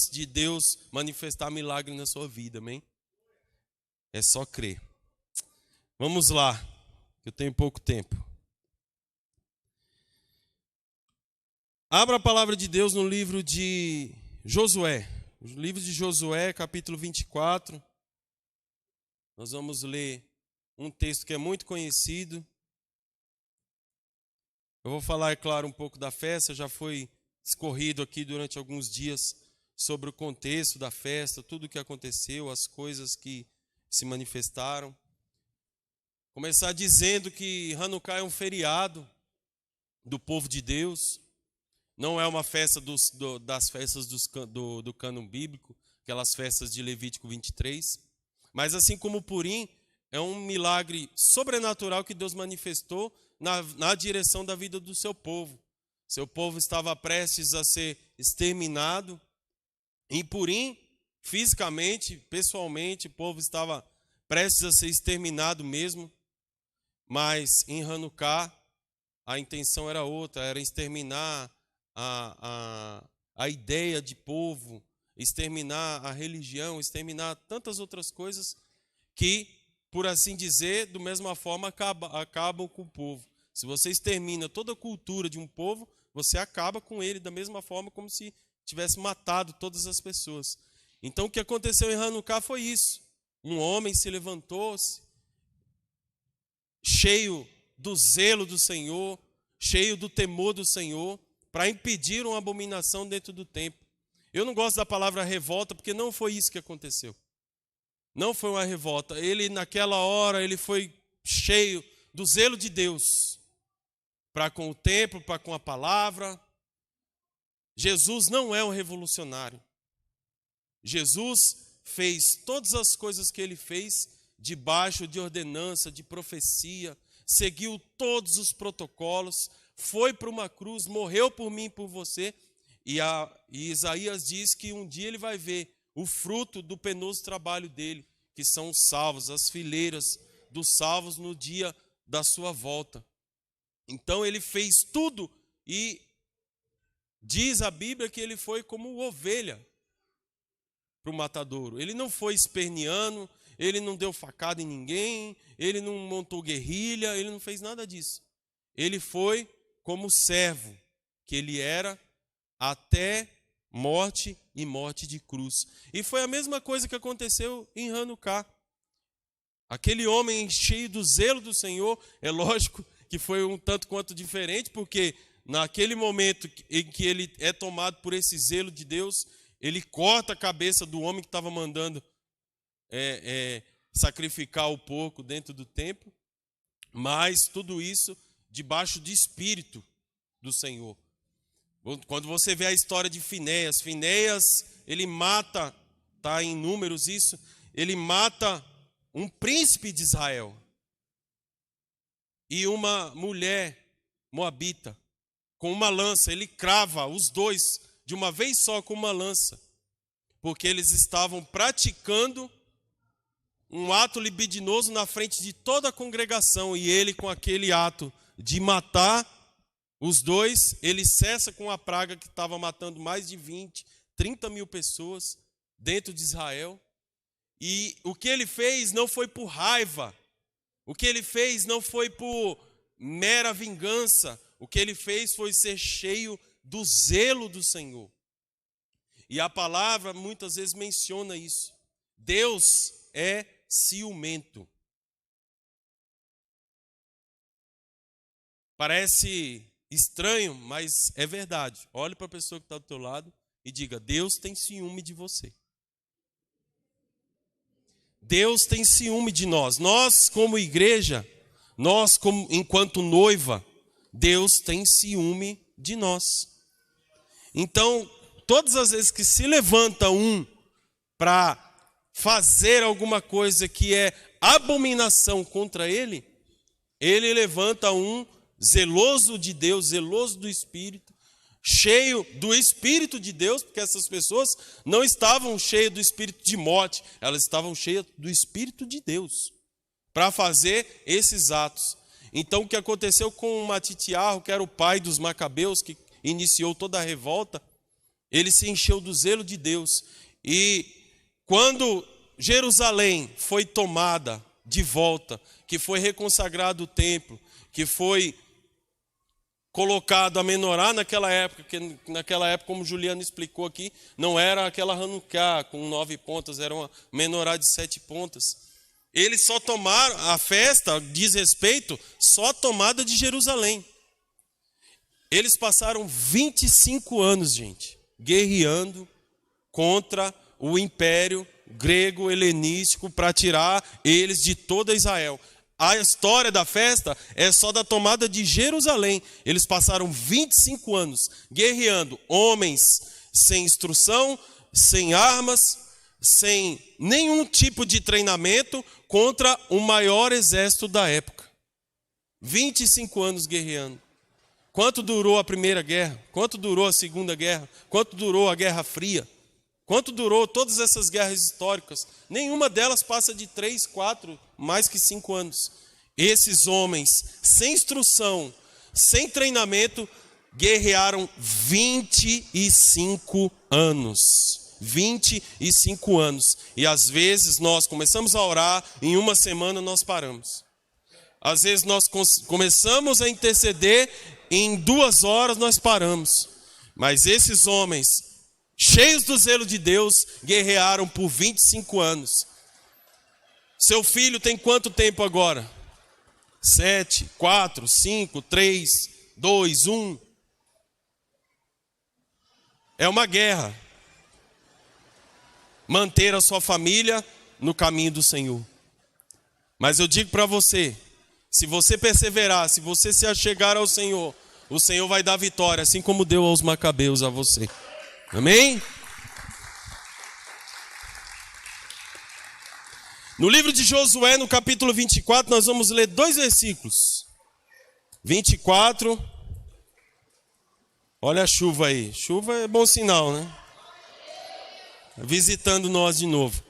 chance de Deus manifestar milagre na sua vida, amém? É só crer. Vamos lá, eu tenho pouco tempo. Abra a palavra de Deus no livro de Josué. O livro de Josué, capítulo 24. Nós vamos ler um texto que é muito conhecido. Eu vou falar, é claro, um pouco da festa. Já foi escorrido aqui durante alguns dias sobre o contexto da festa, tudo o que aconteceu, as coisas que se manifestaram. Começar dizendo que Hanukkah é um feriado do povo de Deus. Não é uma festa das festas do cânon bíblico, aquelas festas de Levítico 23. Mas assim como o Purim, é um milagre sobrenatural que Deus manifestou na direção da vida do seu povo. Seu povo estava prestes a ser exterminado. Em Purim, fisicamente, pessoalmente, o povo estava prestes a ser exterminado mesmo. Mas em Hanukkah, a intenção era outra, era exterminar a ideia de povo, exterminar a religião, exterminar tantas outras coisas que, por assim dizer, da mesma forma acabam com o povo. Se você extermina toda a cultura de um povo, você acaba com ele da mesma forma como se tivesse matado todas as pessoas. Então o que aconteceu em Hanukkah foi isso. Um homem se levantou-se, cheio do zelo do Senhor, cheio do temor do Senhor, para impedir uma abominação dentro do templo. Eu não gosto da palavra revolta, porque não foi isso que aconteceu. Não foi uma revolta. Ele, naquela hora, ele foi cheio do zelo de Deus, para com o templo, para com a palavra. Jesus não é um revolucionário. Jesus fez todas as coisas que ele fez debaixo de ordenança, de profecia, seguiu todos os protocolos, foi para uma cruz, morreu por mim e por você, e Isaías diz que um dia ele vai ver o fruto do penoso trabalho dele, que são os salvos, as fileiras dos salvos no dia da sua volta. Então ele fez tudo e diz a Bíblia que ele foi como ovelha para o matadouro. Ele não foi esperneando, ele não deu facada em ninguém, ele não montou guerrilha, ele não fez nada disso. Ele foi como servo que ele era até morte e morte de cruz. E foi a mesma coisa que aconteceu em Hanukkah. Aquele homem cheio do zelo do Senhor, é lógico que foi um tanto quanto diferente, porque naquele momento em que ele é tomado por esse zelo de Deus, ele corta a cabeça do homem que estava mandando sacrificar o porco dentro do templo, mas tudo isso debaixo de espírito do Senhor. Quando você vê a história de Finéias, ele mata, está em Números isso, ele mata um príncipe de Israel e uma mulher moabita com uma lança. Ele crava os dois de uma vez só com uma lança, porque eles estavam praticando um ato libidinoso na frente de toda a congregação, e ele, com aquele ato de matar os dois, ele cessa com a praga que estava matando mais de 20, 30 mil pessoas dentro de Israel. E o que ele fez não foi por raiva, o que ele fez não foi por mera vingança, o que ele fez foi ser cheio do zelo do Senhor. E a palavra muitas vezes menciona isso. Deus é ciumento. Parece estranho, mas é verdade. Olhe para a pessoa que está do teu lado e diga: Deus tem ciúme de você. Deus tem ciúme de nós. Nós, como igreja, nós, como enquanto noiva, Deus tem ciúme de nós. Então, todas as vezes que se levanta um para fazer alguma coisa que é abominação contra ele, ele levanta um zeloso de Deus, zeloso do Espírito, cheio do Espírito de Deus, porque essas pessoas não estavam cheias do espírito de morte, elas estavam cheias do Espírito de Deus, para fazer esses atos. Então o que aconteceu com Matitiarro, que era o pai dos Macabeus, que iniciou toda a revolta, ele se encheu do zelo de Deus. E quando Jerusalém foi tomada de volta, que foi reconsagrado o templo, que foi colocado a menorá naquela época, que naquela época, como Juliano explicou aqui, não era aquela Hanukkah com 9 pontas, era uma menorá de 7 pontas. Eles só tomaram, a festa diz respeito só à tomada de Jerusalém. Eles passaram 25 anos, gente, guerreando contra o império grego helenístico para tirar eles de toda Israel. A história da festa é só da tomada de Jerusalém. Eles passaram 25 anos guerreando, homens sem instrução, sem armas, sem nenhum tipo de treinamento, contra o maior exército da época. 25 anos guerreando. Quanto durou a Primeira Guerra? Quanto durou a Segunda Guerra? Quanto durou a Guerra Fria? Quanto durou todas essas guerras históricas? Nenhuma delas passa de 3, 4, mais que 5 anos. Esses homens, sem instrução, sem treinamento, guerrearam 25 anos. 25 anos. E às vezes nós começamos a orar, em uma semana nós paramos. Às vezes nós começamos a interceder, em 2 horas nós paramos. Mas esses homens, cheios do zelo de Deus, guerrearam por 25 anos. Seu filho tem quanto tempo agora? 7, 4, 5, 3, 2, 1. É uma guerra. Manter a sua família no caminho do Senhor. Mas eu digo para você, se você perseverar, se você se achegar ao Senhor, o Senhor vai dar vitória, assim como deu aos macabeus a você. Amém? No livro de Josué, no capítulo 24, nós vamos ler 2 versículos. 24. Olha a chuva aí. Chuva é bom sinal, né? Visitando nós de novo.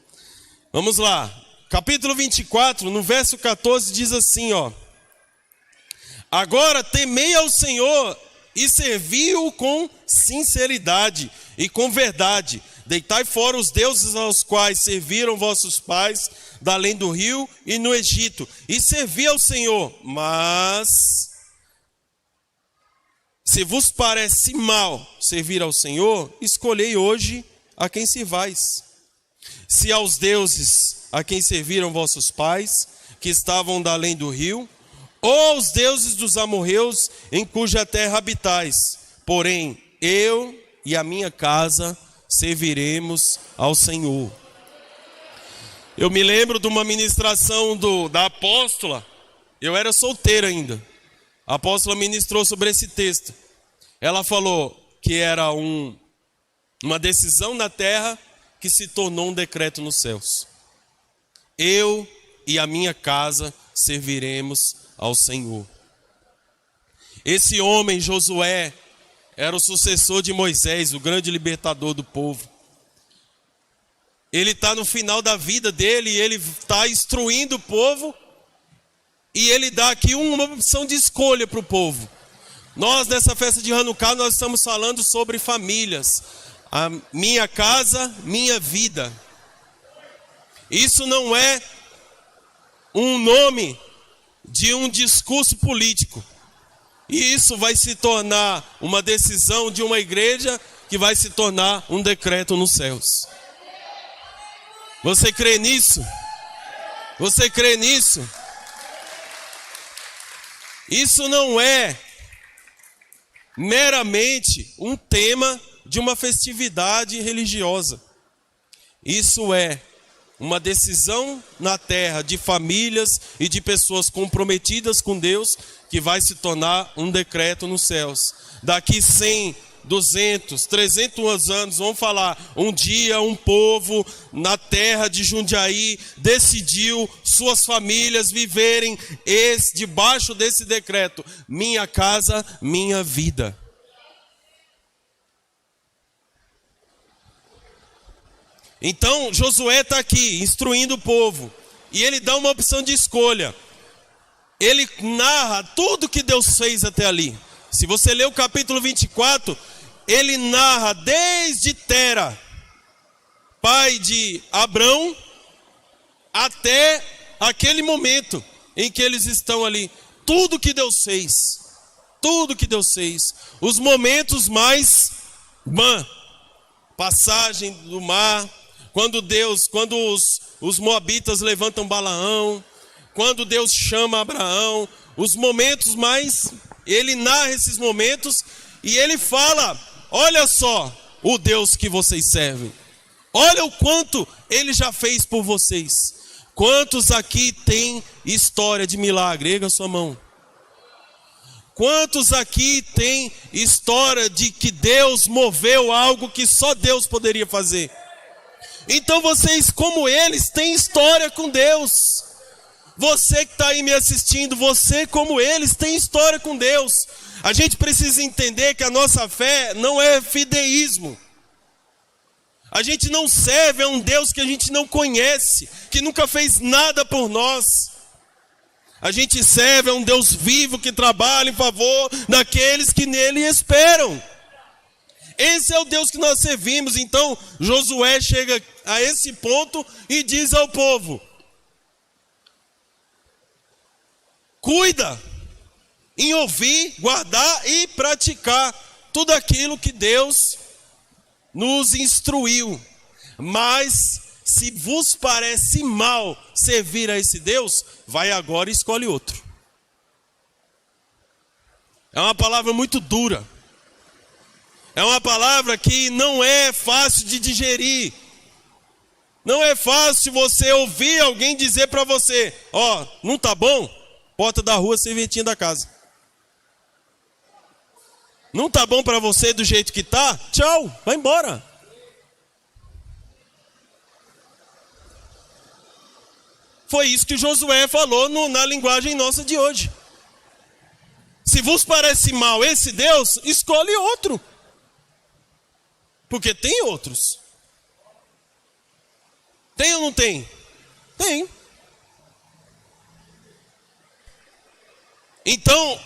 Vamos lá. Capítulo 24, no verso 14, diz assim, ó. Agora temei ao Senhor e servi-o com sinceridade e com verdade. Deitai fora os deuses aos quais serviram vossos pais, da além do rio e no Egito, e servi ao Senhor. Mas, se vos parece mal servir ao Senhor, escolhei hoje a quem servais. Se aos deuses a quem serviram vossos pais, que estavam da além do rio, ou aos deuses dos amorreus, em cuja terra habitais. Porém, eu e a minha casa serviremos ao Senhor. Eu me lembro de uma ministração da apóstola. Eu era solteiro ainda. A apóstola ministrou sobre esse texto. Ela falou que era uma decisão na terra que se tornou um decreto nos céus. Eu e a minha casa serviremos ao Senhor. Esse homem, Josué, era o sucessor de Moisés, o grande libertador do povo. Ele está no final da vida dele e ele está instruindo o povo. E ele dá aqui uma opção de escolha para o povo. Nós, nessa festa de Hanukkah, nós estamos falando sobre famílias. A minha casa, minha vida. Isso não é um nome de um discurso político. E isso vai se tornar uma decisão de uma igreja que vai se tornar um decreto nos céus. Você crê nisso? Você crê nisso? Isso não é meramente um tema de uma festividade religiosa. Isso é uma decisão na terra de famílias e de pessoas comprometidas com Deus, que vai se tornar um decreto nos céus. Daqui 100, 200, 300 anos, vamos falar, um dia um povo na terra de Jundiaí decidiu suas famílias viverem debaixo desse decreto: minha casa, minha vida. Então Josué está aqui instruindo o povo e ele dá uma opção de escolha. Ele narra tudo que Deus fez até ali. Se você ler o capítulo 24, ele narra desde Tera, pai de Abrão, até aquele momento em que eles estão ali. Tudo que Deus fez, os momentos mais passagem do mar, quando os moabitas levantam Balaão, quando Deus chama Abraão, os momentos mais, ele narra esses momentos e ele fala: olha só o Deus que vocês servem, olha o quanto ele já fez por vocês. Quantos aqui tem história de milagre? Erga sua mão. Quantos aqui tem história de que Deus moveu algo que só Deus poderia fazer? Então vocês, como eles, têm história com Deus. Você que está aí me assistindo, você como eles, tem história com Deus. A gente precisa entender que a nossa fé não é fideísmo. A gente não serve a um Deus que a gente não conhece, que nunca fez nada por nós. A gente serve a um Deus vivo que trabalha em favor daqueles que nele esperam. Esse é o Deus que nós servimos. Então Josué chega a esse ponto e diz ao povo: cuida em ouvir, guardar e praticar tudo aquilo que Deus nos instruiu. Mas se vos parece mal servir a esse Deus, vai agora e escolhe outro. É uma palavra muito dura. É uma palavra que não é fácil de digerir. Não é fácil você ouvir alguém dizer para você: ó, não tá bom? Porta da rua, serventinha da casa. Não tá bom para você do jeito que tá? Tchau, vai embora. Foi isso que Josué falou na linguagem nossa de hoje. Se vos parece mal esse Deus, escolhe outro. Porque tem outros. Tem ou não tem? Tem. Então,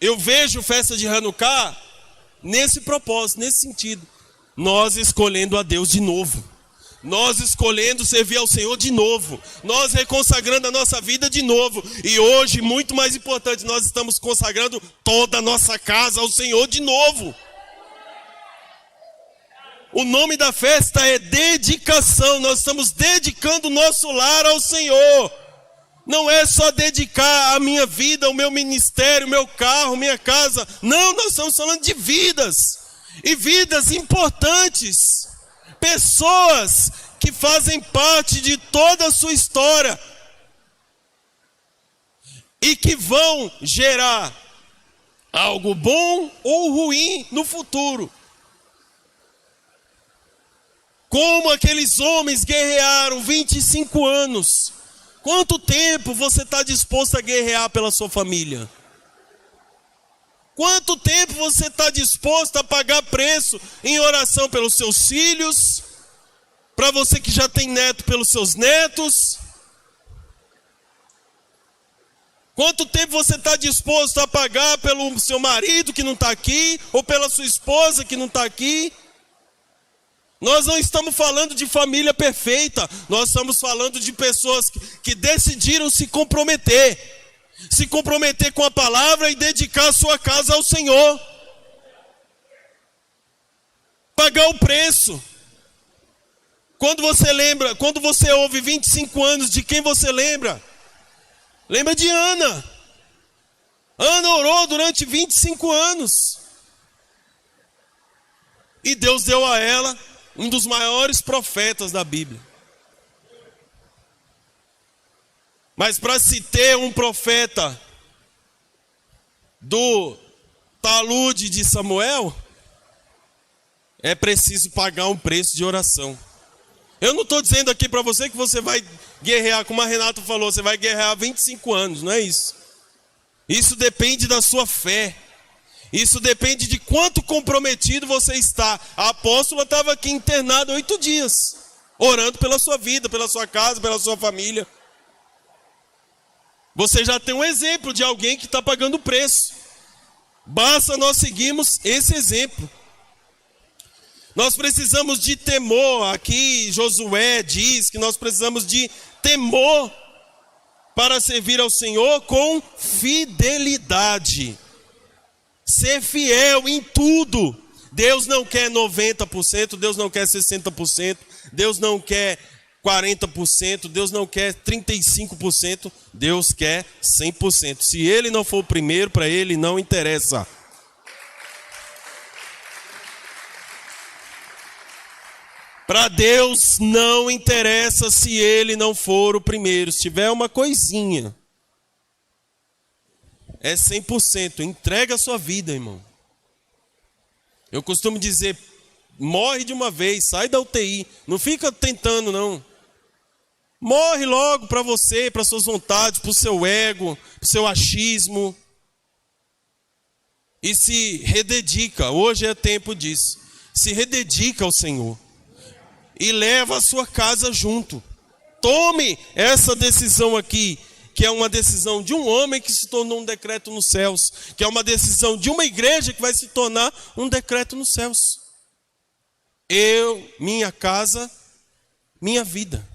eu vejo festa de Hanukkah nesse propósito, nesse sentido. Nós escolhendo a Deus de novo. Nós escolhendo servir ao Senhor de novo. Nós reconsagrando a nossa vida de novo. E hoje, muito mais importante, nós estamos consagrando toda a nossa casa ao Senhor de novo. O nome da festa é dedicação. Nós estamos dedicando o nosso lar ao Senhor. Não é só dedicar a minha vida, o meu ministério, o meu carro, minha casa. Não, nós estamos falando de vidas. E vidas importantes. Pessoas que fazem parte de toda a sua história. E que vão gerar algo bom ou ruim no futuro. Como aqueles homens guerrearam 25 anos. Quanto tempo você está disposto a guerrear pela sua família? Quanto tempo você está disposto a pagar preço em oração pelos seus filhos? Para você que já tem neto, pelos seus netos? Quanto tempo você está disposto a pagar pelo seu marido que não está aqui? Ou pela sua esposa que não está aqui? Nós não estamos falando de família perfeita. Nós estamos falando de pessoas que decidiram se comprometer. Se comprometer com a palavra e dedicar a sua casa ao Senhor. Pagar o preço. Quando você ouve 25 anos, de quem você lembra? Lembra de Ana. Ana orou durante 25 anos. E Deus deu a ela um dos maiores profetas da Bíblia. Mas para se ter um profeta do talude de Samuel, é preciso pagar um preço de oração. Eu não estou dizendo aqui para você que você vai guerrear, como a Renata falou, você vai guerrear 25 anos, não é isso. Isso depende da sua fé. Isso depende de quanto comprometido você está. A apóstola estava aqui internada 8 dias, orando pela sua vida, pela sua casa, pela sua família. Você já tem um exemplo de alguém que está pagando o preço. Basta nós seguirmos esse exemplo. Nós precisamos de temor. Aqui Josué diz que nós precisamos de temor para servir ao Senhor com fidelidade. Ser fiel em tudo. Deus não quer 90%, Deus não quer 60%, Deus não quer 40%, Deus não quer 35%, Deus quer 100%. Se Ele não for o primeiro, para Ele não interessa. Para Deus não interessa se Ele não for o primeiro. Se tiver uma coisinha, é 100%. Entrega a sua vida, irmão. Eu costumo dizer, morre de uma vez, sai da UTI. Não fica tentando, não. Morre logo para você, para suas vontades, para o seu ego, para o seu achismo. E se rededica, hoje é tempo disso. Se rededica ao Senhor. E leva a sua casa junto. Tome essa decisão aqui, que é uma decisão de um homem que se tornou um decreto nos céus, que é uma decisão de uma igreja que vai se tornar um decreto nos céus. Eu, minha casa, minha vida.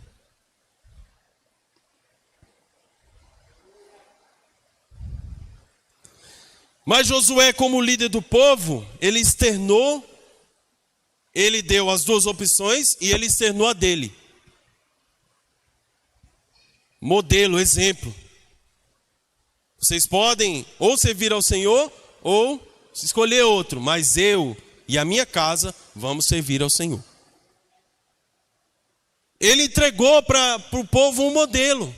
Mas Josué, como líder do povo, ele externou. Ele deu as duas opções e ele externou a dele. Modelo, exemplo. Vocês podem ou servir ao Senhor ou escolher outro, mas eu e a minha casa vamos servir ao Senhor. Ele entregou para o povo um modelo.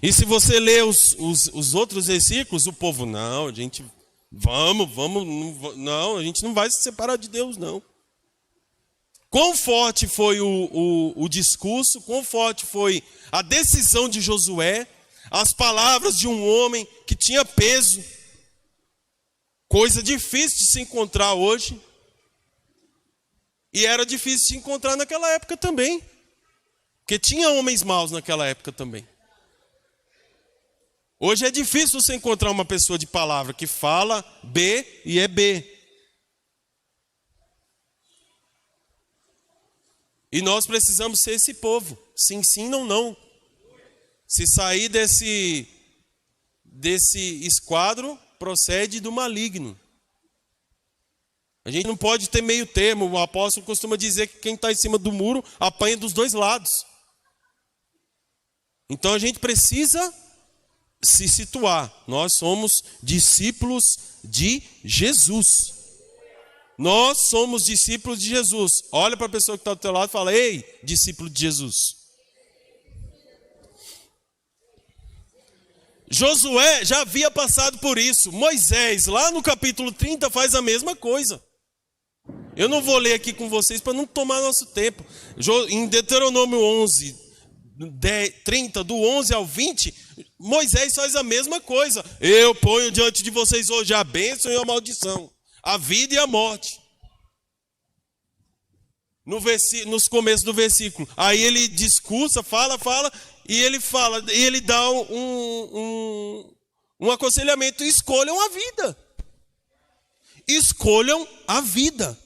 E se você ler os outros versículos, o povo, não, a gente, não, a gente não vai se separar de Deus, não. Quão forte foi o discurso, quão forte foi a decisão de Josué, as palavras de um homem que tinha peso, coisa difícil de se encontrar hoje, e era difícil de encontrar naquela época também, porque tinha homens maus naquela época também. Hoje é difícil você encontrar uma pessoa de palavra que fala B e é B. E nós precisamos ser esse povo. Sim, sim, não, não. Se sair desse esquadro, procede do maligno. A gente não pode ter meio termo. O apóstolo costuma dizer que quem está em cima do muro apanha dos dois lados. Então a gente precisa se situar. Nós somos discípulos de Jesus. Nós somos discípulos de Jesus. Olha para a pessoa que está do teu lado e fala, ei, discípulo de Jesus. Josué já havia passado por isso. Moisés, lá no capítulo 30, faz a mesma coisa. Eu não vou ler aqui com vocês para não tomar nosso tempo. Em Deuteronômio 11, 30, do 11 ao 20, Moisés faz a mesma coisa. Eu ponho diante de vocês hoje a bênção e a maldição. A vida e a morte. Nos começos do versículo. Aí ele discursa, fala, e ele dá um aconselhamento. Escolham a vida. Escolham a vida.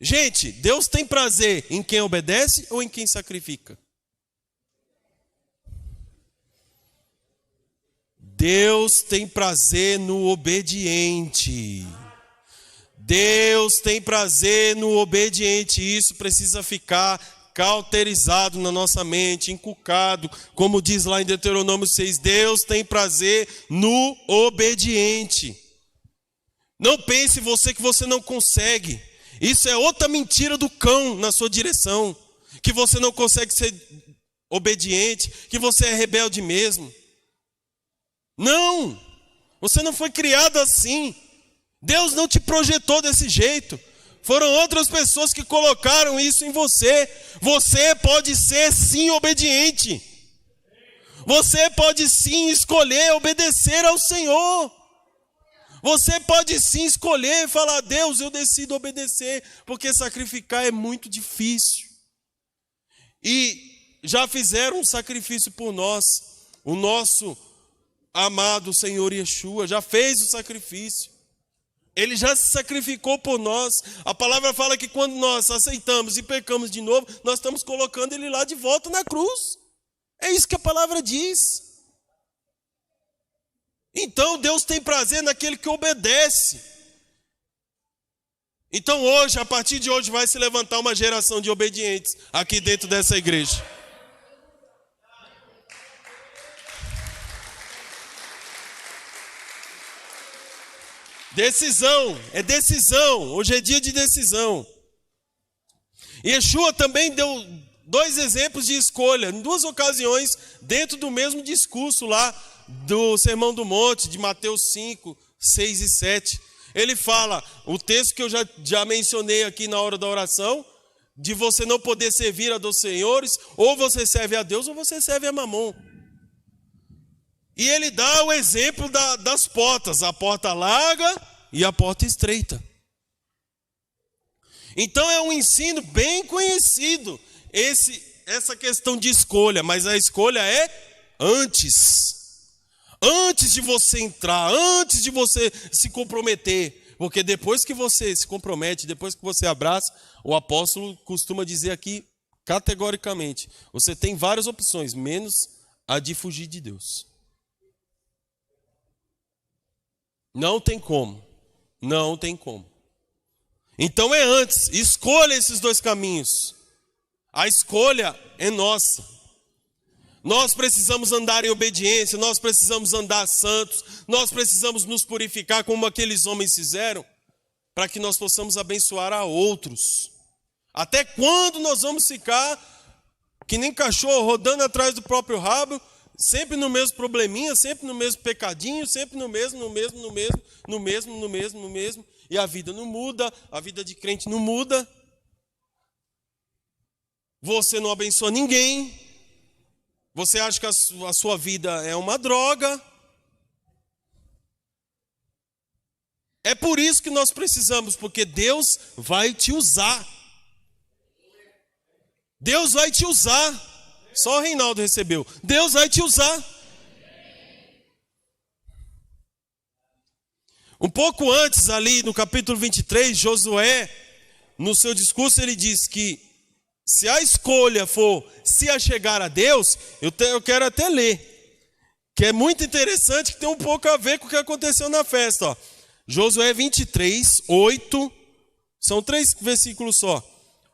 Gente, Deus tem prazer em quem obedece ou em quem sacrifica? Deus tem prazer no obediente. Deus tem prazer no obediente. Isso precisa ficar cauterizado na nossa mente, inculcado. Como diz lá em Deuteronômio 6, Deus tem prazer no obediente. Não pense você que você não consegue. Isso é outra mentira do cão na sua direção. Que você não consegue ser obediente, que você é rebelde mesmo. Não, você não foi criado assim. Deus não te projetou desse jeito. Foram outras pessoas que colocaram isso em você. Você pode ser sim obediente. Você pode sim escolher obedecer ao Senhor. Você pode sim escolher e falar, Deus, eu decido obedecer, porque sacrificar é muito difícil. E já fizeram um sacrifício por nós. O nosso amado Senhor Yeshua já fez o sacrifício. Ele já se sacrificou por nós. A palavra fala que quando nós aceitamos e pecamos de novo, nós estamos colocando ele lá de volta na cruz. É isso que a palavra diz. Então Deus tem prazer naquele que obedece. Então hoje, a partir de hoje, vai se levantar uma geração de obedientes aqui dentro dessa igreja. Decisão, é decisão. Hoje é dia de decisão. Yeshua também deu 2 exemplos de escolha, em 2 ocasiões, dentro do mesmo discurso lá do Sermão do Monte, de Mateus 5, 6 e 7. Ele fala, o texto que eu já mencionei aqui na hora da oração, de você não poder servir a 2 senhores, ou você serve a Deus ou você serve a Mamon. E ele dá o exemplo das portas, a porta larga e a porta estreita. Então é um ensino bem conhecido, essa questão de escolha, mas a escolha é antes de você entrar, antes de você se comprometer, porque depois que você se compromete, depois que você abraça, o apóstolo costuma dizer aqui categoricamente, você tem várias opções, menos a de fugir de Deus. Não tem como. Não tem como. Então é antes. Escolha esses 2 caminhos. A escolha é nossa. Nós precisamos andar em obediência. Nós precisamos andar santos. Nós precisamos nos purificar como aqueles homens fizeram, para que nós possamos abençoar a outros. Até quando nós vamos ficar que nem cachorro rodando atrás do próprio rabo, sempre no mesmo probleminha, sempre no mesmo pecadinho, sempre no mesmo, e a vida não muda, a vida de crente não muda. Você não abençoa ninguém, você acha que a sua vida é uma droga. É por isso que nós precisamos, porque Deus vai te usar. Deus vai te usar. Só o Reinaldo recebeu. Deus vai te usar. Um pouco antes, ali no capítulo 23, Josué, no seu discurso, ele diz que se a escolha for se achegar a Deus, eu quero até ler, que é muito interessante, que tem um pouco a ver com o que aconteceu na festa. Ó. Josué 23, 8, são 3 versículos só,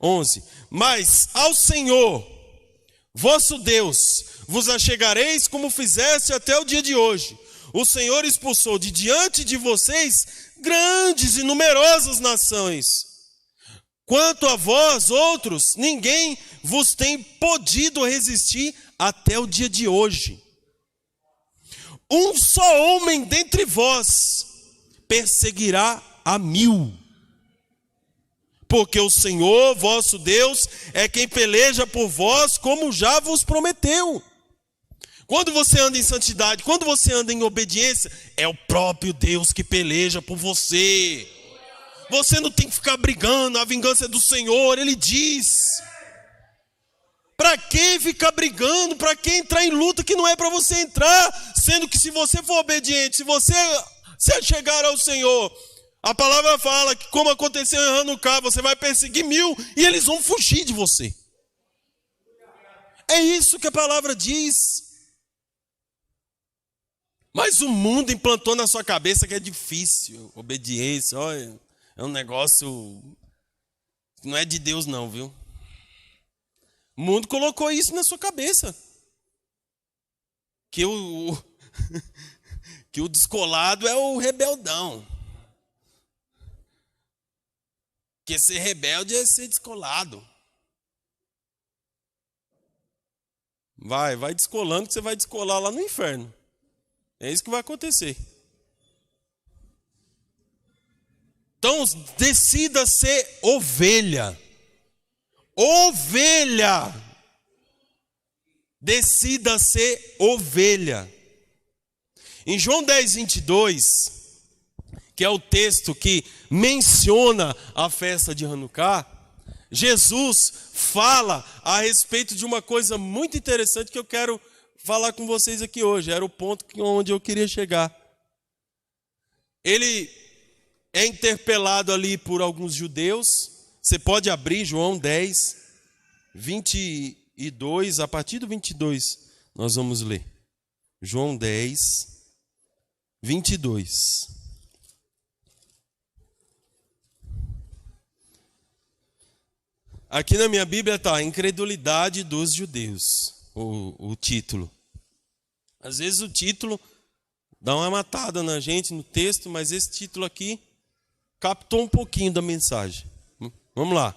11. Mas ao Senhor, vosso Deus, vos achegareis como fizeste até o dia de hoje. O Senhor expulsou de diante de vocês grandes e numerosas nações. Quanto a vós, outros, ninguém vos tem podido resistir até o dia de hoje. Um só homem dentre vós perseguirá a 1000. Porque o Senhor, vosso Deus, é quem peleja por vós, como já vos prometeu. Quando você anda em santidade, quando você anda em obediência, é o próprio Deus que peleja por você. Você não tem que ficar brigando, a vingança é do Senhor, Ele diz. Para que ficar brigando? Para que entrar em luta que não é para você entrar? Sendo que se você for obediente, se você se chegar ao Senhor, a palavra fala que como aconteceu em Hanukkah, você vai perseguir 1000 e eles vão fugir de você. É isso que a palavra diz. Mas o mundo implantou na sua cabeça que é difícil. Obediência, olha, é um negócio que não é de Deus não, viu? O mundo colocou isso na sua cabeça. Que o descolado é o rebeldão. Que ser rebelde é ser descolado. Vai descolando que você vai descolar lá no inferno. É isso que vai acontecer. Então, decida ser ovelha. Ovelha. Decida ser ovelha. Em João 10, 22, que é o texto que menciona a festa de Hanukkah, Jesus fala a respeito de uma coisa muito interessante que eu quero falar com vocês aqui hoje. Era o ponto onde eu queria chegar. Ele é interpelado ali por alguns judeus. Você pode abrir João 10, 22, a partir do 22 nós vamos ler. João 10, 22. Aqui na minha Bíblia está incredulidade dos judeus, o título. Às vezes o título dá uma matada na gente no texto, mas esse título aqui captou um pouquinho da mensagem. Vamos lá.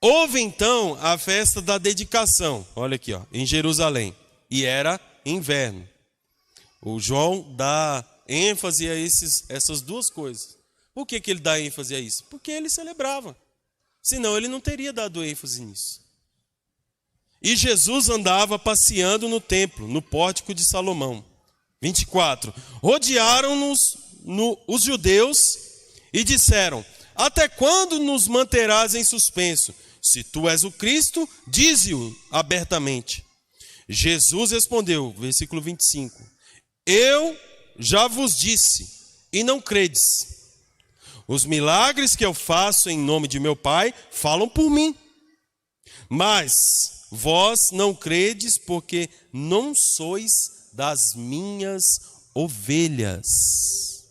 Houve então a festa da dedicação, olha aqui, ó, em Jerusalém, e era inverno. O João dá ênfase a essas duas coisas. Por que ele dá ênfase a isso? Porque ele celebrava. Senão ele não teria dado ênfase nisso. E Jesus andava passeando no templo, no pórtico de Salomão. 24. Rodearam-nos os judeus e disseram: até quando nos manterás em suspenso? Se tu és o Cristo, dize-o abertamente. Jesus respondeu, versículo 25: eu já vos disse, e não credes. Os milagres que eu faço em nome de meu Pai falam por mim. Mas vós não credes porque não sois das minhas ovelhas.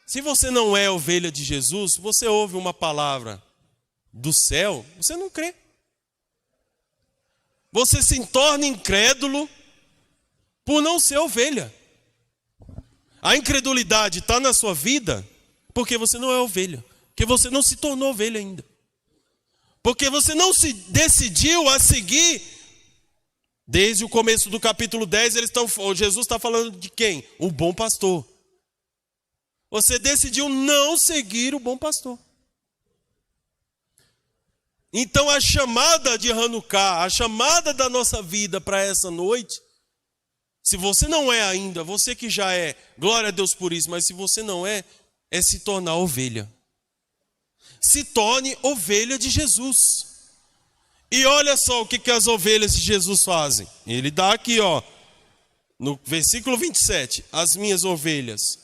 Se você não é ovelha de Jesus, você ouve uma palavra do céu, você não crê. Você se torna incrédulo por não ser ovelha. A incredulidade está na sua vida porque você não é ovelha. Porque você não se tornou ovelha ainda. Porque você não se decidiu a seguir. Desde o começo do capítulo 10, Jesus está falando de quem? O bom pastor. Você decidiu não seguir o bom pastor. Então a chamada de Hanukkah, a chamada da nossa vida para essa noite, se você não é ainda, você que já é, glória a Deus por isso, mas se você não é se tornar ovelha. Se torne ovelha de Jesus. E olha só o que as ovelhas de Jesus fazem. Ele dá aqui, ó, no versículo 27, as minhas ovelhas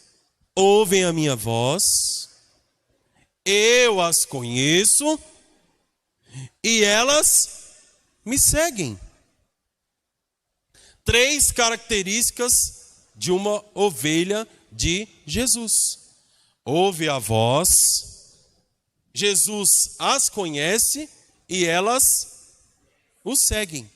ouvem a minha voz, eu as conheço e elas me seguem. 3 características de uma ovelha de Jesus. Ouve a voz, Jesus as conhece e elas o seguem.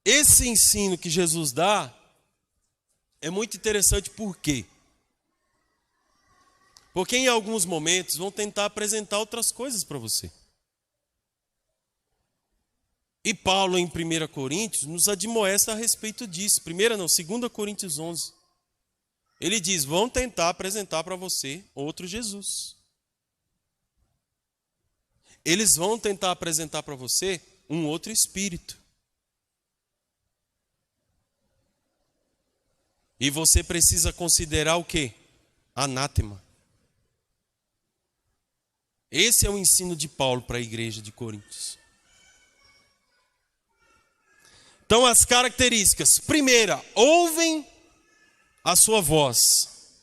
Esse ensino que Jesus dá é muito interessante, por quê? Porque em alguns momentos vão tentar apresentar outras coisas para você. E Paulo em 1 Coríntios nos admoesta a respeito disso. 2 Coríntios 11. Ele diz, vão tentar apresentar para você outro Jesus. Eles vão tentar apresentar para você um outro espírito. E você precisa considerar o quê? Anátema. Esse é o ensino de Paulo para a igreja de Coríntios. Então as características. Primeira, ouvem a sua voz.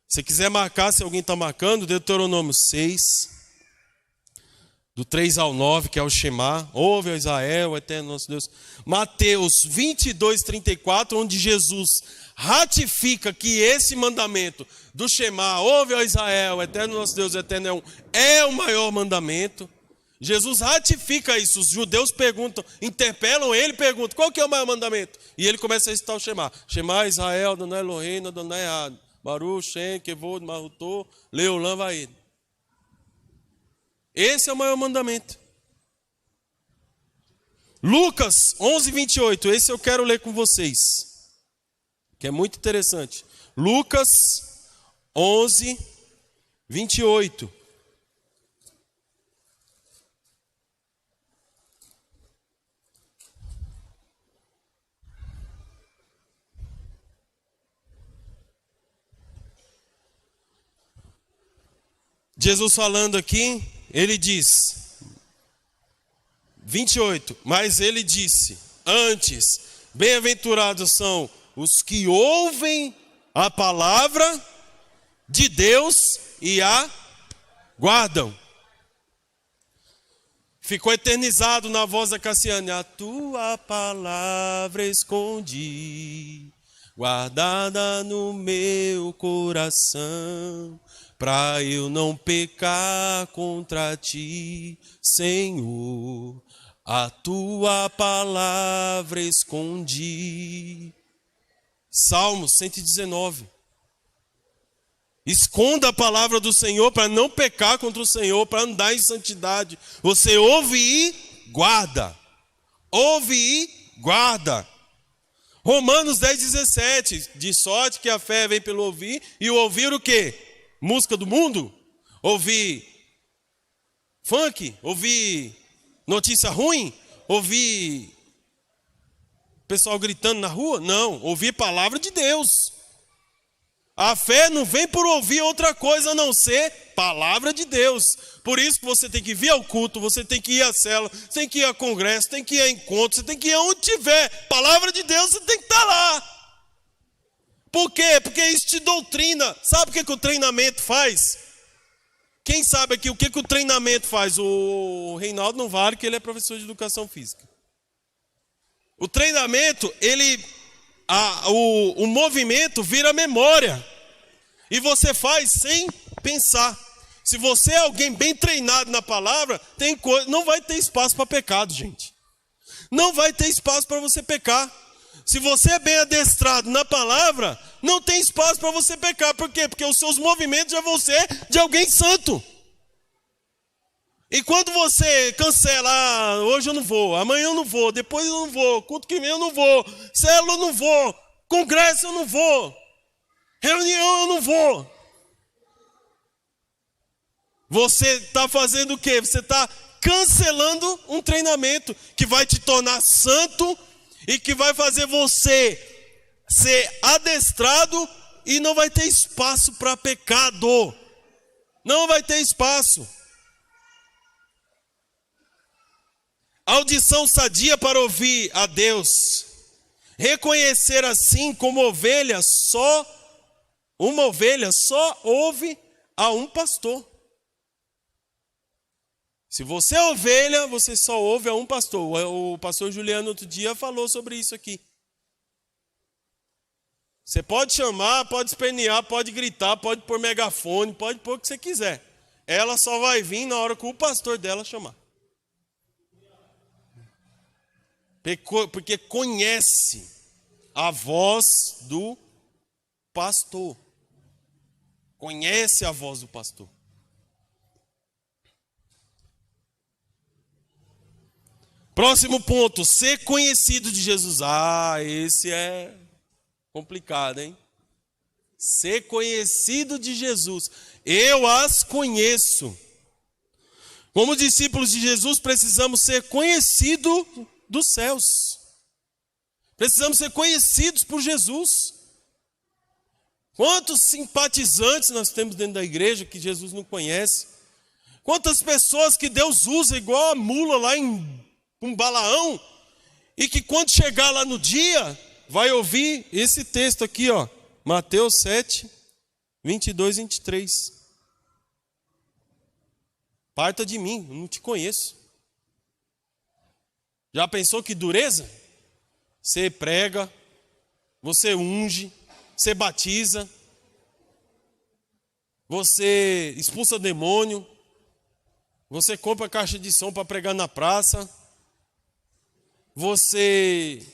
Se quiser marcar, se alguém está marcando, Deuteronômio 6, do 3 ao 9, que é o Shema. Ouve, ó Israel, o eterno nosso Deus. Mateus 22, 34, onde Jesus ratifica que esse mandamento do Shema, ouve, ó Israel, o eterno nosso Deus, o eterno é o maior mandamento. Jesus ratifica isso. Os judeus perguntam, interpelam ele, perguntam, qual que é o maior mandamento? E ele começa a recitar o Shema. Shema Israel, Adonai Eloheinu, Adonai Echad. Baruch, Shem, Kevod, Marutô, Leolam, Vaed. Esse é o maior mandamento. Lucas 11, 28. Esse eu quero ler com vocês, que é muito interessante. Lucas 11, 28. Jesus falando aqui, ele diz, 28. Mas ele disse: antes, bem-aventurados são os que ouvem a palavra de Deus e a guardam. Ficou eternizado na voz da Cassiane: a tua palavra escondi, guardada no meu coração, para eu não pecar contra ti, Senhor. A tua palavra escondi. Salmos 119. Esconda a palavra do Senhor para não pecar contra o Senhor, para andar em santidade. Você ouve e guarda. Ouve e guarda. Romanos 10:17. De sorte que a fé vem pelo ouvir, e o ouvir o quê? Música do mundo? Ouvir funk? Ouvir notícia ruim? Ouvir pessoal gritando na rua? Não, ouvir palavra de Deus. A fé não vem por ouvir outra coisa a não ser palavra de Deus. Por isso que você tem que vir ao culto, você tem que ir à célula, você tem que ir a congresso, tem que ir a encontro, você tem que ir aonde tiver. Palavra de Deus, você tem que estar lá. Por quê? Porque isso te doutrina. Sabe o que o treinamento faz? Quem sabe aqui o que o treinamento faz? O Reinaldo não vale, que ele é professor de educação física. O treinamento, o movimento vira memória. E você faz sem pensar. Se você é alguém bem treinado na palavra, não vai ter espaço para pecado, gente. Não vai ter espaço para você pecar. Se você é bem adestrado na palavra, não tem espaço para você pecar. Por quê? Porque os seus movimentos já vão ser de alguém santo. E quando você cancela, hoje eu não vou, amanhã eu não vou, depois eu não vou, culto que vem eu não vou, célula eu não vou, congresso eu não vou, reunião eu não vou. Você está fazendo o quê? Você está cancelando um treinamento que vai te tornar santo e que vai fazer você ser adestrado e não vai ter espaço para pecado. Não vai ter espaço. Audição sadia para ouvir a Deus. Reconhecer assim como uma ovelha só ouve a um pastor. Se você é ovelha, você só ouve a um pastor. O pastor Juliano outro dia falou sobre isso aqui. Você pode chamar, pode espernear, pode gritar, pode pôr megafone, pode pôr o que você quiser. Ela só vai vir na hora que o pastor dela chamar. Porque conhece a voz do pastor. Conhece a voz do pastor. Próximo ponto, ser conhecido de Jesus. Esse é complicado, hein? Ser conhecido de Jesus. Eu as conheço. Como discípulos de Jesus, precisamos ser conhecidos dos céus. Precisamos ser conhecidos por Jesus. Quantos simpatizantes nós temos dentro da igreja que Jesus não conhece? Quantas pessoas que Deus usa igual a mula lá em Balaão, e que quando chegar lá no dia, vai ouvir esse texto aqui, ó, Mateus 7, 22, 23. Parta de mim, eu não te conheço. Já pensou que dureza? Você prega, você unge, você batiza, você expulsa demônio, você compra caixa de som para pregar na praça, você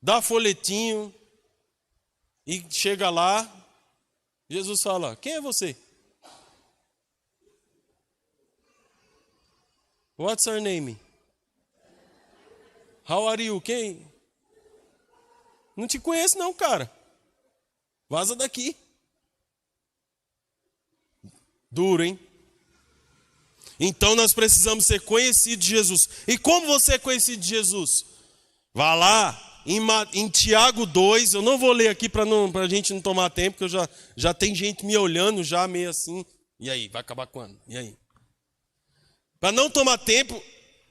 dá folhetinho e chega lá, Jesus fala: quem é você? What's your name? How are you? Quem? Não te conheço não, cara. Vaza daqui. Duro, hein? Então nós precisamos ser conhecidos de Jesus. E como você é conhecido de Jesus? Vá lá em Tiago 2. Eu não vou ler aqui para a gente não tomar tempo, porque já tem gente me olhando já meio assim. E aí, vai acabar quando? E aí? Para não tomar tempo,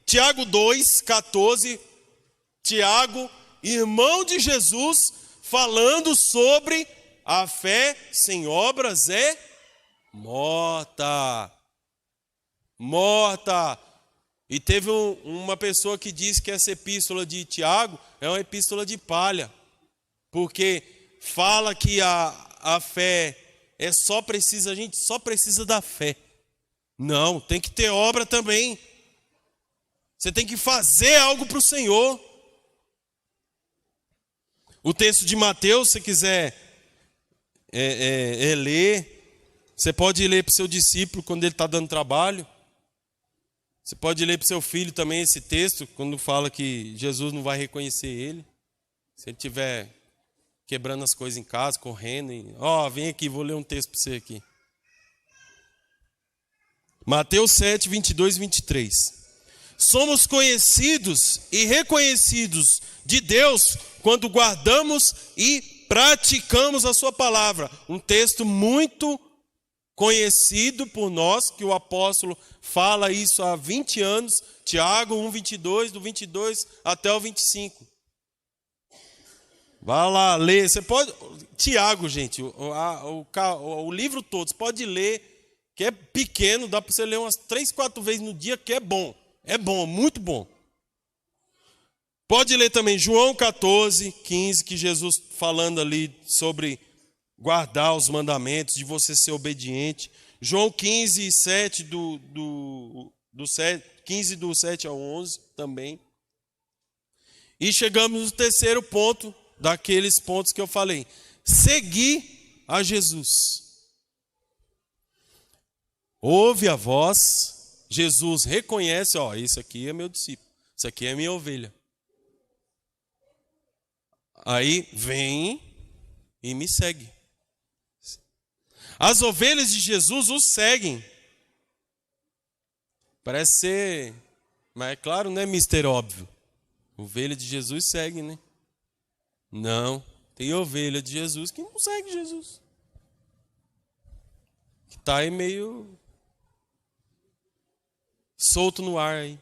Tiago 2,14, Tiago, irmão de Jesus, falando sobre a fé sem obras é morta. Morta. E teve uma pessoa que disse que essa epístola de Tiago é uma epístola de palha, porque fala que a fé a gente só precisa da fé. Não, tem que ter obra também. Você tem que fazer algo para o Senhor. O texto de Mateus, se quiser ler, você pode ler para o seu discípulo quando ele está dando trabalho. Você pode ler para o seu filho também esse texto, quando fala que Jesus não vai reconhecer ele. Se ele estiver quebrando as coisas em casa, correndo. Vem aqui, vou ler um texto para você aqui. Mateus 7, 22 e 23. Somos conhecidos e reconhecidos de Deus quando guardamos e praticamos a sua palavra. Um texto muito conhecido por nós, que o apóstolo fala isso há 20 anos, Tiago 1, 22, do 22 até o 25. Vai lá, lê. Você pode... Tiago, gente, o livro todo, você pode ler, que é pequeno, dá para você ler umas 3, 4 vezes no dia, que é bom. É bom, muito bom. Pode ler também João 14, 15, que Jesus falando ali sobre guardar os mandamentos, de você ser obediente. João 15, 7, do 15 do 7 ao 11 também. E chegamos no terceiro ponto, daqueles pontos que eu falei. Seguir a Jesus. Ouve a voz, Jesus reconhece, esse aqui é meu discípulo, isso aqui é minha ovelha. Aí vem e me segue. As ovelhas de Jesus o seguem. Parece ser, mas é claro, não é mister óbvio. Ovelha de Jesus segue, né? Não, tem ovelha de Jesus que não segue Jesus. Que está aí meio solto no ar aí.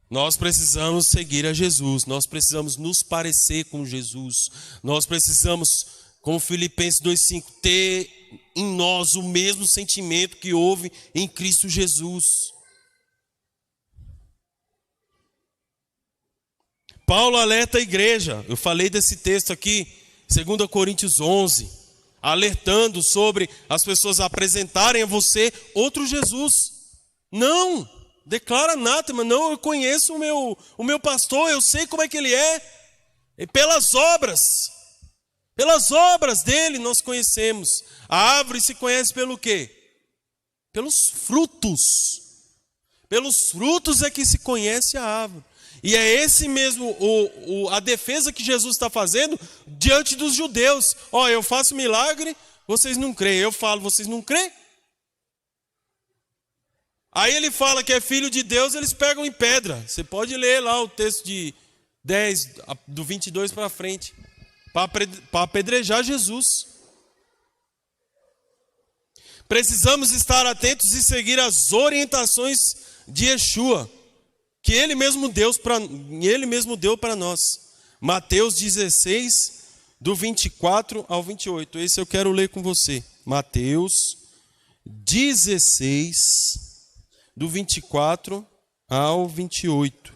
Nós precisamos seguir a Jesus, nós precisamos nos parecer com Jesus, nós precisamos, como Filipenses 2,5, ter em nós o mesmo sentimento que houve em Cristo Jesus. Paulo alerta a igreja, eu falei desse texto aqui, 2 Coríntios 11, alertando sobre as pessoas apresentarem a você outro Jesus. Não! Declara anátema, não, eu conheço o meu pastor, eu sei como é que ele é. E pelas obras dele nós conhecemos. A árvore se conhece pelo quê? Pelos frutos. Pelos frutos é que se conhece a árvore. E é esse mesmo, a defesa que Jesus está fazendo diante dos judeus. Eu faço milagre, vocês não creem. Eu falo, vocês não creem? Aí ele fala que é filho de Deus, eles pegam em pedra. Você pode ler lá o texto de 10, do 22 para frente, para apedrejar Jesus. Precisamos estar atentos e seguir as orientações de Yeshua, que ele mesmo deu para nós. Mateus 16, do 24 ao 28. Esse eu quero ler com você. Mateus 16, do 24 ao 28.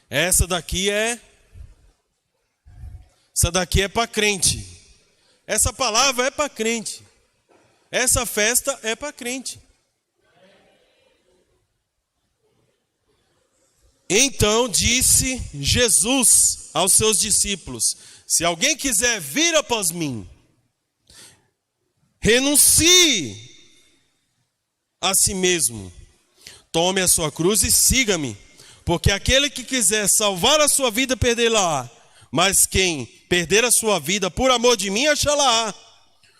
Essa daqui é para crente. Essa palavra é para crente. Essa festa é para crente. Então disse Jesus aos seus discípulos: se alguém quiser vir após mim, renuncie a si mesmo, tome a sua cruz e siga-me, porque aquele que quiser salvar a sua vida, perdê-la-á, mas quem perder a sua vida por amor de mim, achá-la-á.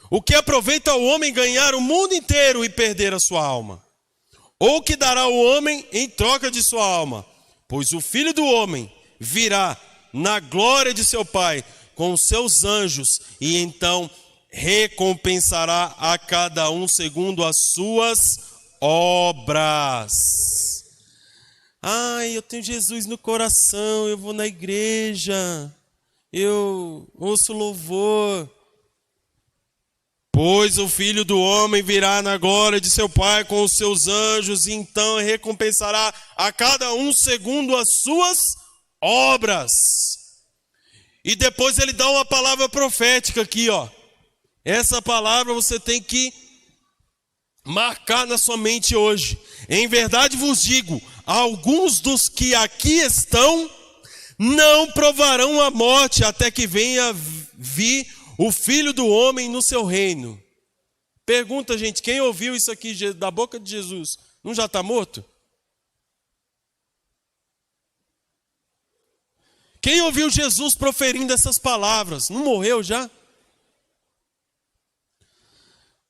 O que aproveita o homem ganhar o mundo inteiro e perder a sua alma? Ou que dará o homem em troca de sua alma? Pois o Filho do Homem virá na glória de seu Pai com os seus anjos, e então recompensará a cada um segundo as suas obras. Ai, eu tenho Jesus no coração, eu vou na igreja, eu ouço louvor. Pois o Filho do Homem virá na glória de seu Pai com os seus anjos, e então recompensará a cada um segundo as suas obras. E depois ele dá uma palavra profética aqui, ó. Essa palavra você tem que marcar na sua mente hoje. Em verdade vos digo, alguns dos que aqui estão não provarão a morte até que venha vir o Filho do Homem no seu reino. Pergunta, gente, quem ouviu isso aqui da boca de Jesus, não já está morto? Quem ouviu Jesus proferindo essas palavras, não morreu já?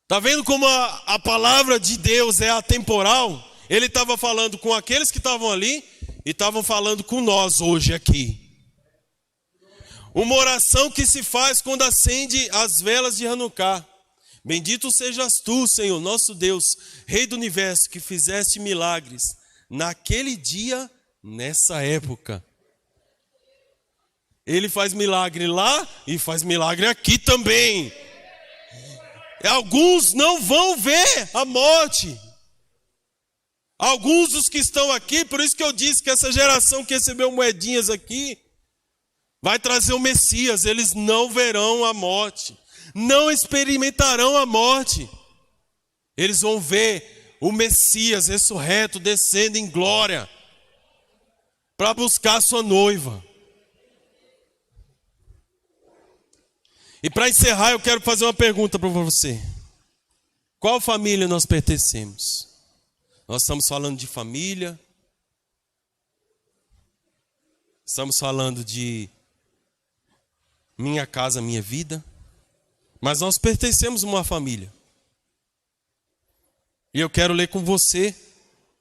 Está vendo como a palavra de Deus é atemporal? Ele estava falando com aqueles que estavam ali e estavam falando com nós hoje aqui. Uma oração que se faz quando acende as velas de Hanukkah. Bendito sejas tu, Senhor, nosso Deus, Rei do Universo, que fizeste milagres naquele dia, nessa época. Ele faz milagre lá e faz milagre aqui também. Alguns não vão ver a morte. Alguns dos que estão aqui, por isso que eu disse que essa geração que recebeu moedinhas aqui vai trazer o Messias. Eles não verão a morte, não experimentarão a morte. Eles vão ver o Messias ressurreto descendo em glória para buscar a sua noiva. E para encerrar, eu quero fazer uma pergunta para você. Qual família nós pertencemos? Nós estamos falando de família. Estamos falando de minha casa, minha vida. Mas nós pertencemos a uma família. E eu quero ler com você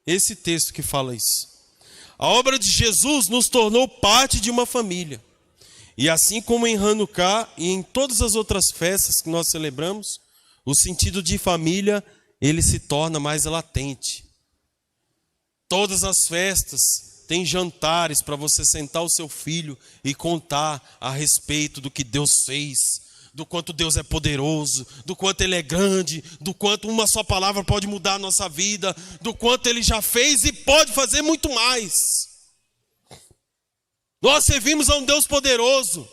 esse texto que fala isso. A obra de Jesus nos tornou parte de uma família. E assim como em Hanukkah e em todas as outras festas que nós celebramos, o sentido de família, ele se torna mais latente. Todas as festas têm jantares para você sentar o seu filho e contar a respeito do que Deus fez, do quanto Deus é poderoso, do quanto Ele é grande, do quanto uma só palavra pode mudar a nossa vida, do quanto Ele já fez e pode fazer muito mais. Nós servimos a um Deus poderoso.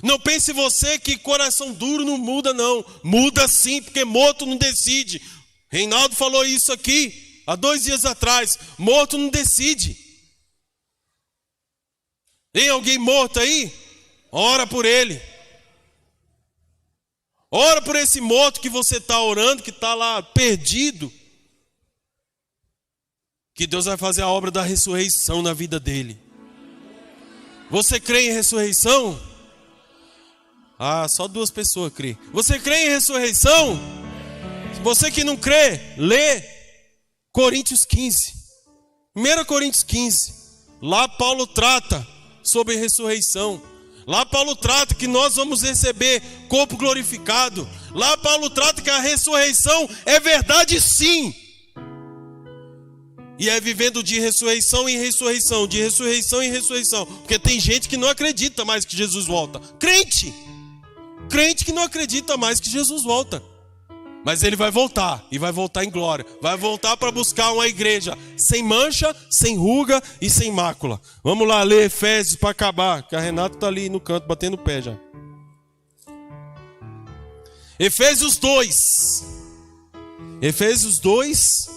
Não pense você que coração duro não muda, não. Muda sim, porque morto não decide. Reinaldo falou isso aqui há 2 dias atrás. Morto não decide. Tem alguém morto aí? Ora por ele. Ora por esse morto que você está orando, que está lá perdido. Que Deus vai fazer a obra da ressurreição na vida dele. Você crê em ressurreição? Ah, só 2 pessoas crê. Você crê em ressurreição? Você que não crê, lê Coríntios 15. 1 Coríntios 15. Lá Paulo trata sobre ressurreição. Lá Paulo trata que nós vamos receber corpo glorificado. Lá Paulo trata que a ressurreição é verdade sim. E é vivendo de ressurreição em ressurreição, de ressurreição em ressurreição. Porque tem gente que não acredita mais que Jesus volta. Crente que não acredita mais que Jesus volta. Mas ele vai voltar, e vai voltar em glória. Vai voltar para buscar uma igreja sem mancha, sem ruga e sem mácula. Vamos lá ler Efésios para acabar, que a Renata está ali no canto batendo o pé já. Efésios 2. Efésios 2,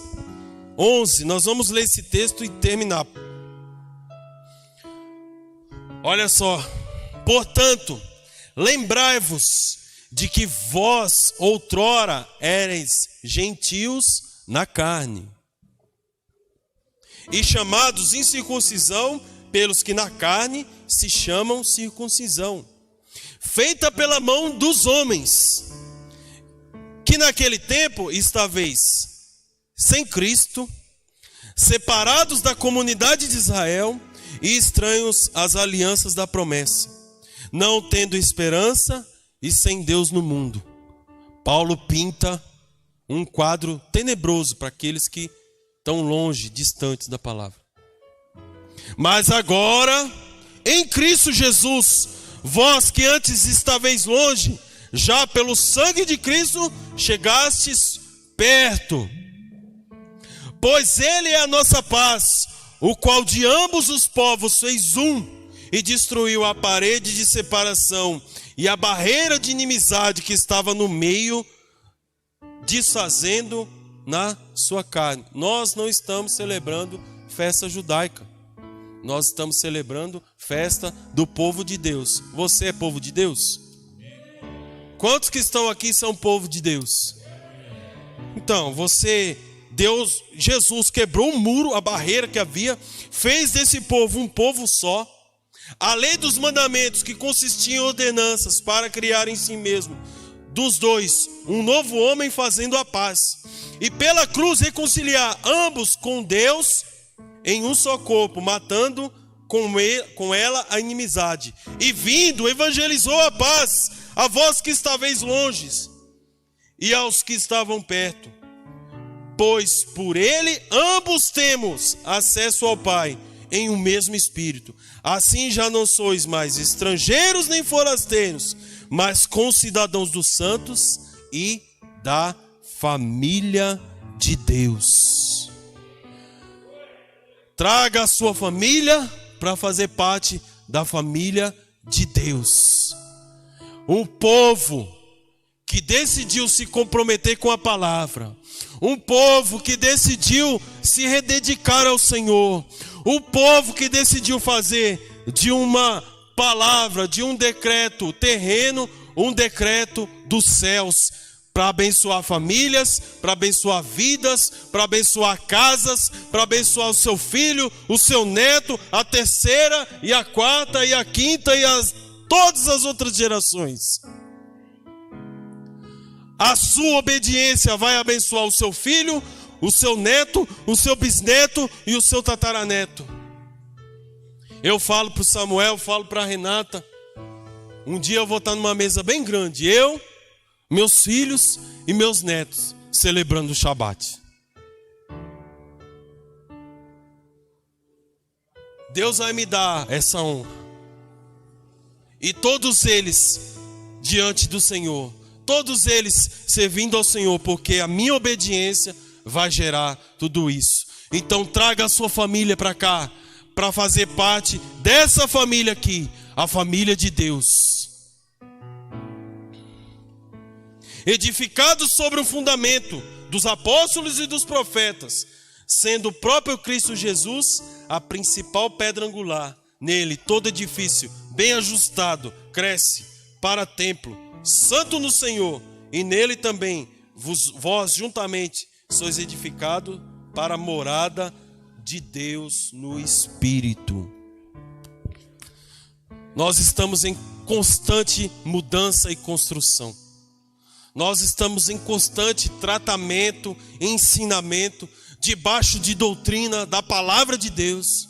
11. Nós vamos ler esse texto e terminar. Olha só. Portanto, lembrai-vos de que vós outrora éreis gentios na carne, e chamados incircuncisão pelos que na carne se chamam circuncisão, feita pela mão dos homens, que naquele tempo estáveis sem Cristo, separados da comunidade de Israel e estranhos às alianças da promessa, não tendo esperança e sem Deus no mundo. Paulo pinta um quadro tenebroso para aqueles que estão longe, distantes da palavra. Mas agora, em Cristo Jesus, vós que antes estáveis longe, já pelo sangue de Cristo chegastes perto. Pois Ele é a nossa paz, o qual de ambos os povos fez um e destruiu a parede de separação e a barreira de inimizade que estava no meio, desfazendo na sua carne. Nós não estamos celebrando festa judaica. Nós estamos celebrando festa do povo de Deus. Você é povo de Deus? Quantos que estão aqui são povo de Deus? Então, Deus, Jesus quebrou o muro, a barreira que havia, fez desse povo um povo só. A lei dos mandamentos, que consistia em ordenanças para criar em si mesmo, dos dois, um novo homem fazendo a paz. E pela cruz reconciliar ambos com Deus em um só corpo, matando com ela a inimizade. E vindo, evangelizou a paz a vós que estáveis longes e aos que estavam perto. Pois por ele ambos temos acesso ao Pai em um mesmo Espírito. Assim já não sois mais estrangeiros nem forasteiros, mas concidadãos dos santos e da família de Deus. Traga a sua família para fazer parte da família de Deus. Um povo que decidiu se comprometer com a palavra. Um povo que decidiu se rededicar ao Senhor. Um povo que decidiu fazer de uma palavra, de um decreto terreno, um decreto dos céus, para abençoar famílias, para abençoar vidas, para abençoar casas, para abençoar o seu filho, o seu neto, a terceira e a quarta e a quinta e todas as outras gerações. A sua obediência vai abençoar o seu filho, o seu neto, o seu bisneto e o seu tataraneto. Eu falo para o Samuel, falo para a Renata, um dia eu vou estar numa mesa bem grande, eu, meus filhos e meus netos, celebrando o Shabat. Deus vai me dar essa honra. E todos eles diante do Senhor, todos eles servindo ao Senhor, porque a minha obediência vai gerar tudo isso. Então traga a sua família para cá, para fazer parte dessa família aqui, a família de Deus. Edificados sobre o fundamento dos apóstolos e dos profetas, sendo o próprio Cristo Jesus a principal pedra angular. Nele todo edifício bem ajustado cresce para templo santo no Senhor, e nele também vós juntamente sois edificados para a morada de Deus no Espírito. Nós estamos em constante mudança e construção. Nós estamos em constante tratamento, ensinamento, debaixo de doutrina da palavra de Deus.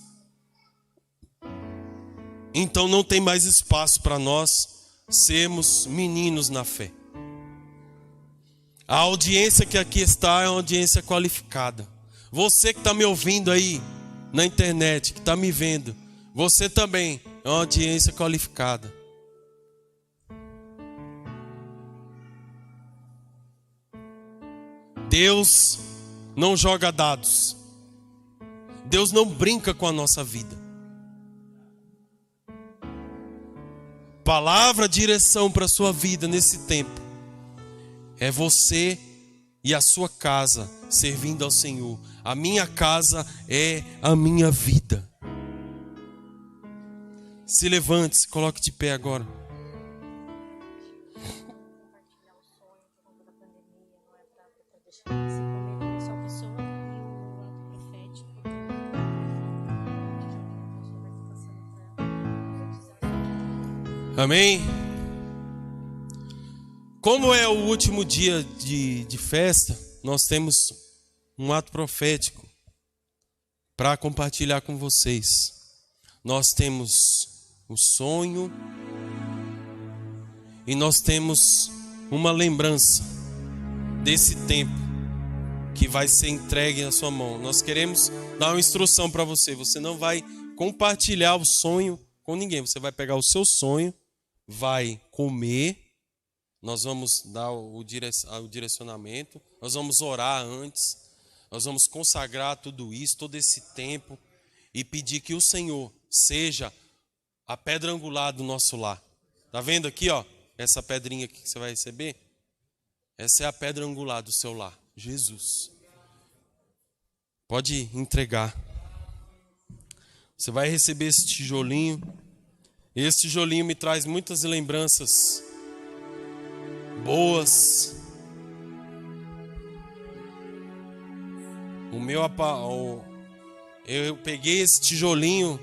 Então não tem mais espaço para nós sermos meninos na fé. A audiência que aqui está é uma audiência qualificada. Você que está me ouvindo aí na internet, que está me vendo, você também é uma audiência qualificada. Deus não joga dados. Deus não brinca com a nossa vida. Palavra, direção para a sua vida nesse tempo é você e a sua casa servindo ao Senhor. A minha casa é a minha vida. Se levante, se coloque de pé agora. Amém? Como é o último dia de festa, nós temos um ato profético para compartilhar com vocês. Nós temos o sonho e nós temos uma lembrança desse tempo que vai ser entregue na sua mão. Nós queremos dar uma instrução para você. Você não vai compartilhar o sonho com ninguém. Você vai pegar o seu sonho, vai comer. Nós vamos dar o direcionamento. Nós vamos orar antes. Nós vamos consagrar tudo isso, todo esse tempo, e pedir que o Senhor seja a pedra angular do nosso lar. Tá vendo aqui, ó? Essa pedrinha aqui que você vai receber? Essa é a pedra angular do seu lar. Jesus. Pode entregar. Você vai receber esse tijolinho. Esse tijolinho me traz muitas lembranças boas. Eu peguei esse tijolinho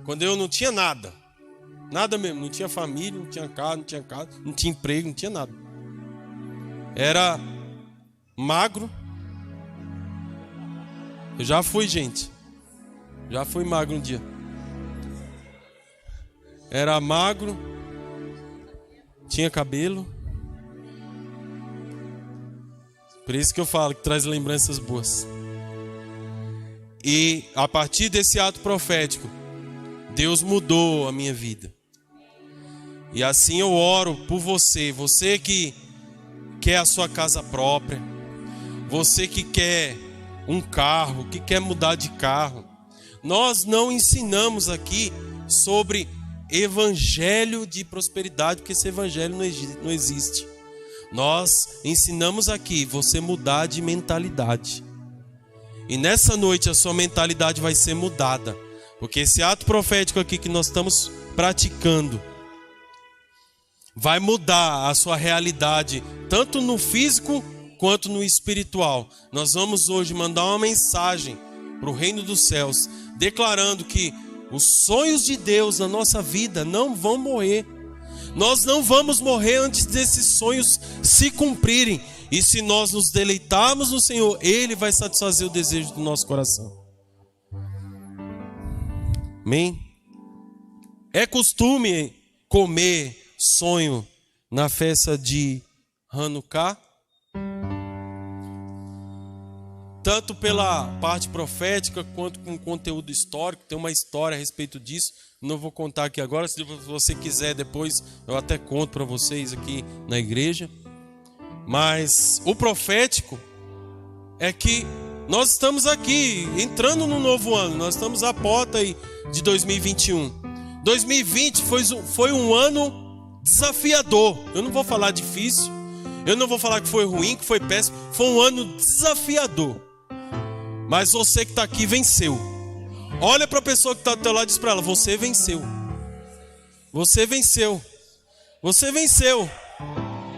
quando eu não tinha nada. Nada mesmo. Não tinha família, não tinha casa, não tinha emprego, não tinha nada. Era magro. Eu já fui, gente. Já fui magro um dia. Era magro. Tinha cabelo. Por isso que eu falo que traz lembranças boas. E a partir desse ato profético, Deus mudou a minha vida. E assim eu oro por você. Você que quer a sua casa própria. Você que quer um carro, que quer mudar de carro. Nós não ensinamos aqui sobre evangelho de prosperidade, porque esse evangelho não existe. Nós ensinamos aqui você mudar de mentalidade. E nessa noite a sua mentalidade vai ser mudada. Porque esse ato profético aqui que nós estamos praticando vai mudar a sua realidade, tanto no físico quanto no espiritual. Nós vamos hoje mandar uma mensagem para o reino dos céus, declarando que os sonhos de Deus na nossa vida não vão morrer. Nós não vamos morrer antes desses sonhos se cumprirem. E se nós nos deleitarmos no Senhor, Ele vai satisfazer o desejo do nosso coração. Amém? É costume comer sonho na festa de Hanukkah? Tanto pela parte profética quanto com conteúdo histórico. Tem uma história a respeito disso. Não vou contar aqui agora. Se você quiser depois, eu até conto para vocês aqui na igreja. Mas o profético é que nós estamos aqui entrando no novo ano. Nós estamos à porta aí de 2021. 2020 foi um ano desafiador. Eu não vou falar difícil. Eu não vou falar que foi ruim, que foi péssimo. Foi um ano desafiador. Mas você que está aqui venceu. Olha para a pessoa que está do teu lado e diz para ela: você venceu. Você venceu. Você venceu.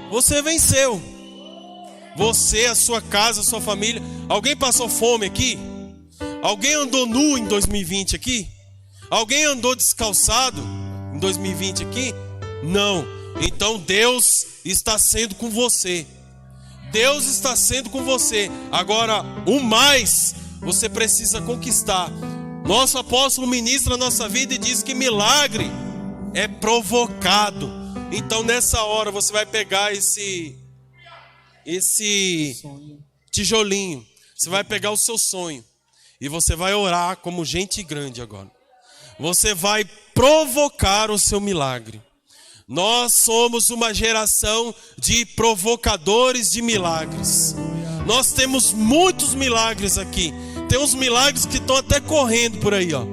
Você venceu. Você, a sua casa, a sua família. Alguém passou fome aqui? Alguém andou nu em 2020 aqui? Alguém andou descalçado em 2020 aqui? Não. Então Deus está sendo com você. Deus está sendo com você. Agora, o mais você precisa conquistar. Nosso apóstolo ministra a nossa vida e diz que milagre é provocado. Então nessa hora você vai pegar esse tijolinho. Você vai pegar o seu sonho e você vai orar como gente grande agora. Você vai provocar o seu milagre. Nós somos uma geração de provocadores de milagres. Nós temos muitos milagres aqui. Tem uns milagres que estão até correndo por aí, ó.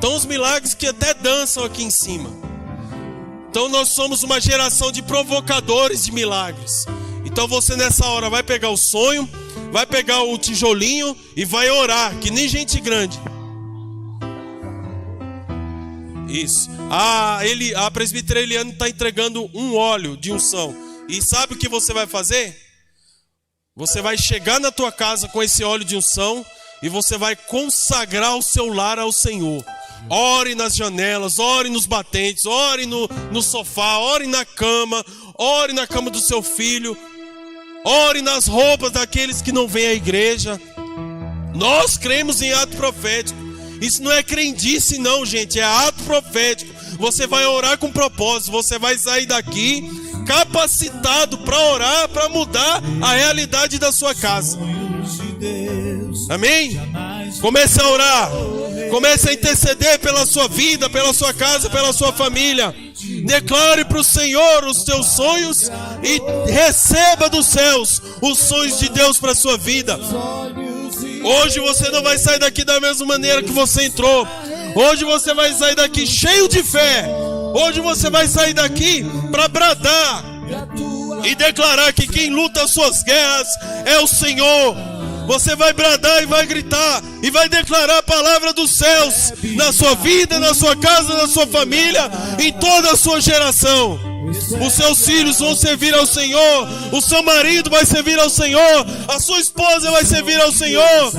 Tem uns milagres que até dançam aqui em cima. Então nós somos uma geração de provocadores de milagres. Então você nessa hora vai pegar o sonho, vai pegar o tijolinho e vai orar, que nem gente grande. Isso. A presbítera Eliane está entregando um óleo de unção. E sabe o que você vai fazer? Você vai chegar na tua casa com esse óleo de unção e você vai consagrar o seu lar ao Senhor. Ore nas janelas, ore nos batentes, ore no sofá, ore na cama do seu filho, ore nas roupas daqueles que não vêm à igreja. Nós cremos em ato profético. Isso não é crendice não, gente, é ato profético. você vai orar com propósito, você vai sair daqui capacitado para orar, para mudar a realidade da sua casa. Amém? Comece a orar, comece a interceder pela sua vida, pela sua casa, pela sua família. Declare para o Senhor os teus sonhos e receba dos céus os sonhos de Deus para a sua vida. Hoje você não vai sair daqui da mesma maneira que você entrou. Hoje você vai sair daqui cheio de fé. Hoje você vai sair daqui para bradar e declarar que quem luta as suas guerras é o Senhor. Você vai bradar e vai gritar e vai declarar a palavra dos céus na sua vida, na sua casa, na sua família, em toda a sua geração. Os seus filhos vão servir ao Senhor, o seu marido vai servir ao Senhor, a sua esposa vai servir ao Senhor,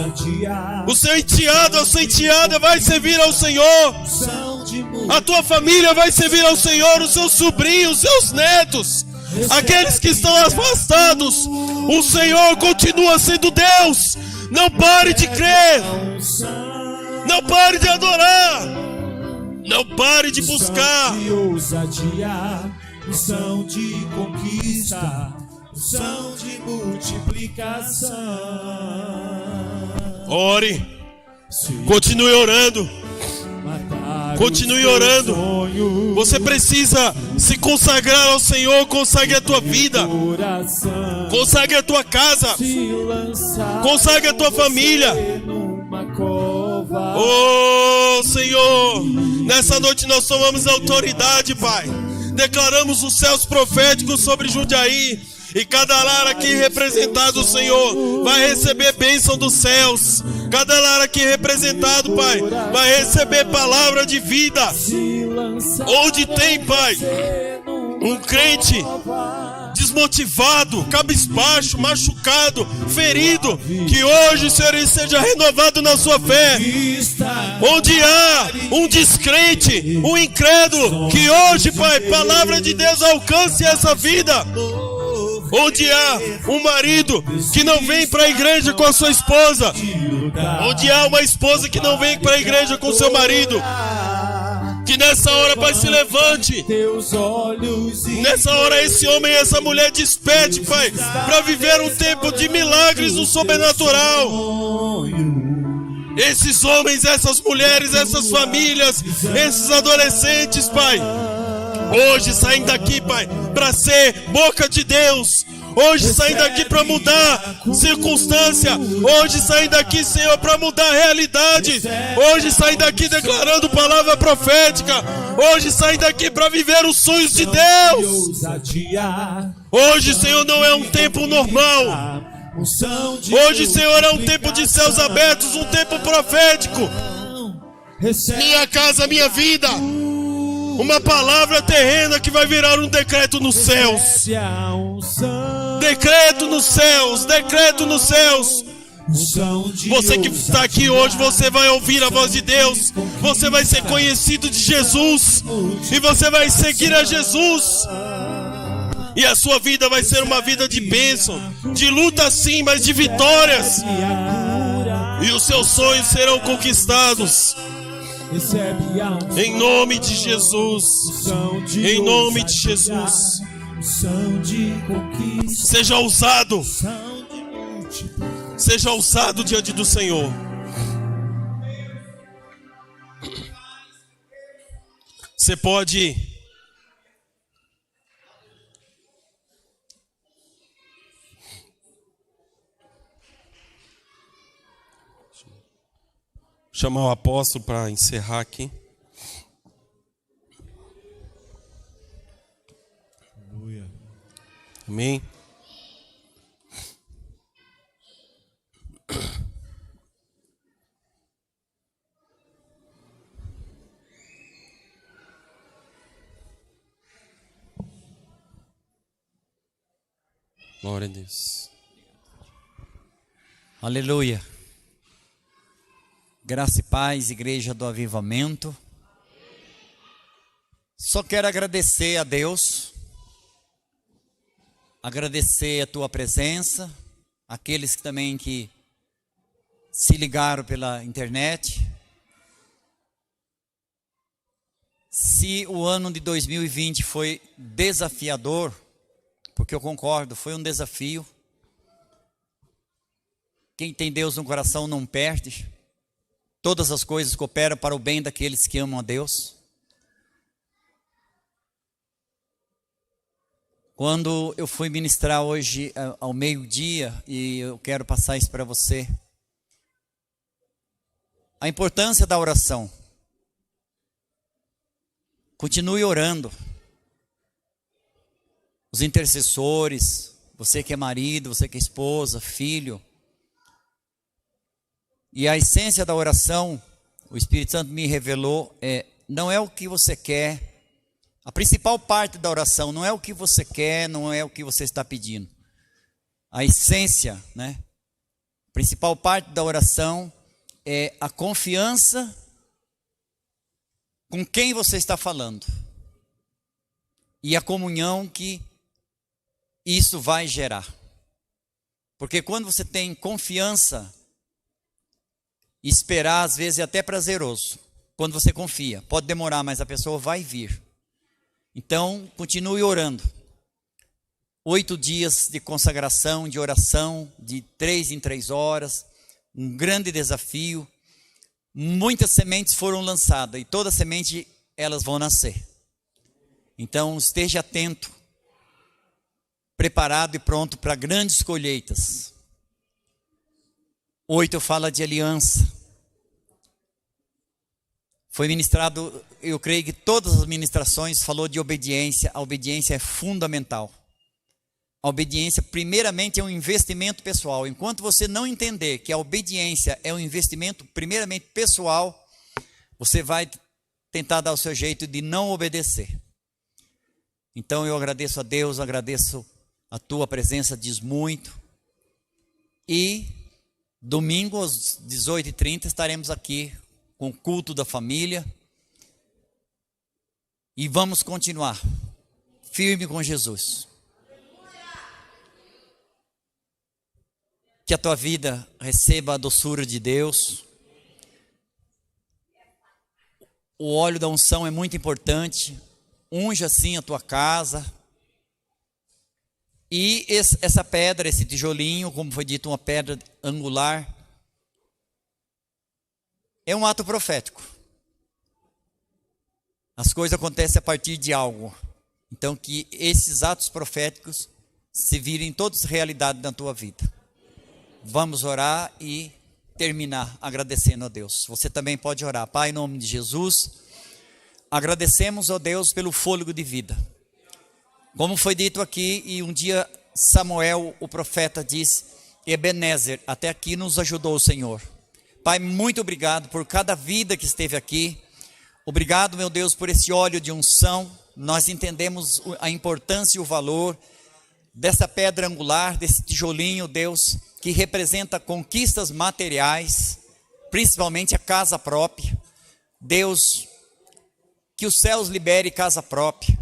o seu enteado, a sua enteada vai servir ao Senhor, a tua família vai servir ao Senhor, os seus sobrinhos, os seus netos, aqueles que estão afastados, o Senhor continua sendo Deus. Não pare de crer, não pare de adorar, não pare de buscar. Unção de conquista, unção de multiplicação. Ore, continue orando. Continue orando. Você precisa se consagrar ao Senhor. Consagre a tua vida, consagre a tua casa, consagre a tua família. Oh Senhor, nessa noite nós tomamos autoridade, Pai. Declaramos os céus proféticos sobre Jundiaí. E cada lar aqui representado, Senhor, vai receber bênção dos céus. Cada lar aqui representado, Pai, vai receber palavra de vida. Onde tem, Pai, um crente desmotivado, cabisbaixo, machucado, ferido, que hoje, Senhor, ele seja renovado na sua fé. Onde há um descrente, um incrédulo, que hoje, Pai, palavra de Deus alcance essa vida. Onde há um marido que não vem para a igreja com a sua esposa, onde há uma esposa que não vem para a igreja com seu marido, que nessa hora, Pai, se levante. Nessa hora esse homem e essa mulher desperte, Pai, para viver um tempo de milagres no sobrenatural. Esses homens, essas mulheres, essas famílias, esses adolescentes, Pai, hoje saem daqui, Pai, para ser boca de Deus. Hoje saem daqui para mudar circunstância. Hoje saem daqui, Senhor, para mudar a realidade. Hoje saem daqui declarando palavra profética. Hoje saem daqui para viver os sonhos de Deus. Hoje, Senhor, não é um tempo normal. Hoje, Senhor, é um tempo de céus abertos, um tempo profético. Minha casa, minha vida. Uma palavra terrena que vai virar um decreto nos céus. Decreto nos céus, decreto nos céus. Você que está aqui hoje, você vai ouvir a voz de Deus. Você vai ser conhecido de Jesus. E você vai seguir a Jesus. E a sua vida vai ser uma vida de bênção. De luta sim, mas de vitórias. E os seus sonhos serão conquistados. Em nome de Jesus. Em nome de Jesus. Seja ousado. Seja ousado diante do Senhor. Você pode chamar o apóstolo para encerrar aqui. Amém. Glória a Deus. Aleluia. Graça e paz, Igreja do Avivamento. Só quero agradecer a Deus, agradecer a tua presença, aqueles que também que se ligaram pela internet. Se o ano de 2020 foi desafiador, porque eu concordo, foi um desafio. Quem tem Deus no coração não perde. Todas as coisas cooperam para o bem daqueles que amam a Deus. Quando eu fui ministrar hoje ao meio-dia, e eu quero passar isso para você, a importância da oração. Continue orando. Os intercessores, você que é marido, você que é esposa, filho. E a essência da oração, o Espírito Santo me revelou, não é o que você quer. A principal parte da oração não é o que você quer, não é o que você está pedindo. A essência, né? A principal parte da oração é a confiança com quem você está falando. E a comunhão que isso vai gerar. Porque quando você tem confiança, esperar às vezes é até prazeroso. Quando você confia, pode demorar, mas a pessoa vai vir. Então, continue orando. 8 dias de consagração, de oração, de 3 em 3 horas. Um grande desafio. Muitas sementes foram lançadas e toda semente elas vão nascer. Então, esteja atento, preparado e pronto para grandes colheitas. 8 fala de aliança. Foi ministrado, eu creio que todas as ministrações falou de obediência. A obediência é fundamental. A obediência, primeiramente, é um investimento pessoal. Enquanto você não entender que a obediência é um investimento, primeiramente, pessoal, você vai tentar dar o seu jeito de não obedecer. Então, eu agradeço a Deus, agradeço a tua presença, diz muito. E domingo, às 18h30, estaremos aqui com o culto da família. E vamos continuar firme com Jesus. Que a tua vida receba a doçura de Deus. O óleo da unção é muito importante. Unja assim a tua casa. E essa pedra, esse tijolinho, como foi dito, uma pedra angular, é um ato profético. As coisas acontecem a partir de algo. Então que esses atos proféticos se virem todos realidade na tua vida. Vamos orar e terminar agradecendo a Deus. Você também pode orar. Pai, em nome de Jesus, agradecemos a Deus pelo fôlego de vida. Como foi dito aqui, e um dia Samuel, o profeta, disse: Ebenezer, até aqui nos ajudou o Senhor. Pai, muito obrigado por cada vida que esteve aqui. Obrigado, meu Deus, por esse óleo de unção. Nós entendemos a importância e o valor dessa pedra angular, desse tijolinho, Deus, que representa conquistas materiais, principalmente a casa própria. Deus, que os céus libere casa própria,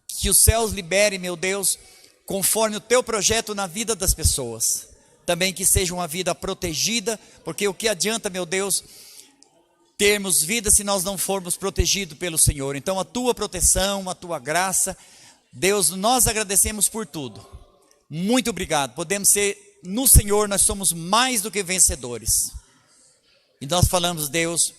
que os céus libere, meu Deus, conforme o teu projeto na vida das pessoas. Também que seja uma vida protegida, porque o que adianta, meu Deus, termos vida se nós não formos protegidos pelo Senhor. Então a tua proteção, a tua graça, Deus, nós agradecemos por tudo. Muito obrigado. Podemos ser no Senhor, nós somos mais do que vencedores. E nós falamos: Deus,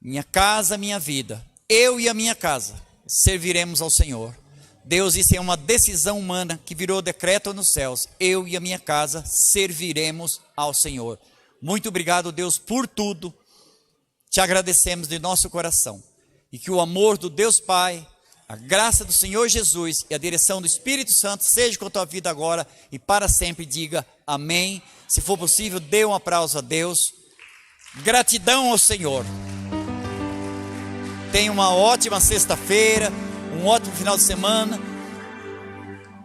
minha casa, minha vida, eu e a minha casa serviremos ao Senhor. Deus, isso é uma decisão humana que virou decreto nos céus. Eu e a minha casa serviremos ao Senhor. Muito obrigado, Deus, por tudo. Te agradecemos de nosso coração. E que o amor do Deus Pai, a graça do Senhor Jesus e a direção do Espírito Santo seja com a tua vida agora e para sempre. Diga amém. Se for possível, dê um aplauso a Deus. Gratidão ao Senhor. Tenha uma ótima sexta-feira, um ótimo final de semana.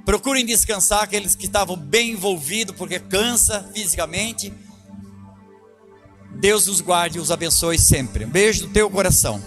Procurem descansar aqueles que estavam bem envolvidos, porque cansa fisicamente. Deus os guarde e os abençoe sempre. Um beijo no teu coração.